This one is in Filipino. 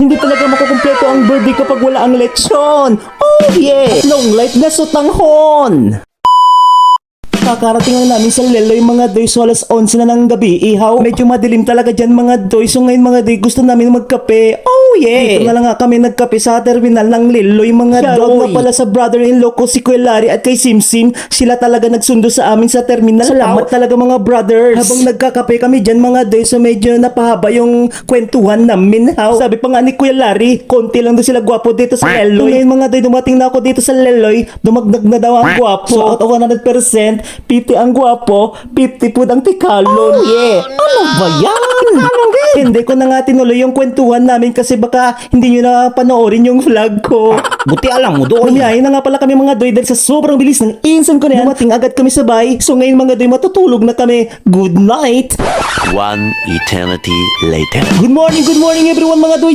Hindi talaga makukumpleto ang birthday kapag wala ang lechon. Oh yeah! Long life na sutanghon! Kakarating lang namin sa Leloy mga doy, so alas 11 na ng gabi, ihaw. Medyo madilim talaga dyan mga doy, so ngayon mga doy gusto namin magkape. Oh yeah! Dito na lang nga kami nagkape sa terminal ng Leloy mga doy. Nga pala sa brother-in-law ko si Kuya Larry at kay Simsim, sila talaga nagsundo sa amin sa terminal. Salamat talaga mga brothers. Habang nagkakape kami dyan mga doy, so medyo napahaba yung kwentuhan namin. How? Sabi pa nga ni Kuya Larry, konti lang daw sila gwapo dito sa Leloy. Ngayon mga doy, dumating na ako dito sa Leloy, dumagdag na daw ang gwapo. So out of 100%, 50 ang gwapo, 50 po ang tikalon. Yeah. Ano ba yan? Hindi ko na nga tinuloy yung kwentuhan namin kasi baka hindi nyo na panoorin yung vlog ko. Buti alam mo doon. Bumiyahin na nga pala kami mga doy dahil sa sobrang bilis ng insan ko na yan. Dumating agad kami sabay. So ngayon mga doy, matutulog na kami. Good night. One eternity later. Good morning everyone mga doy.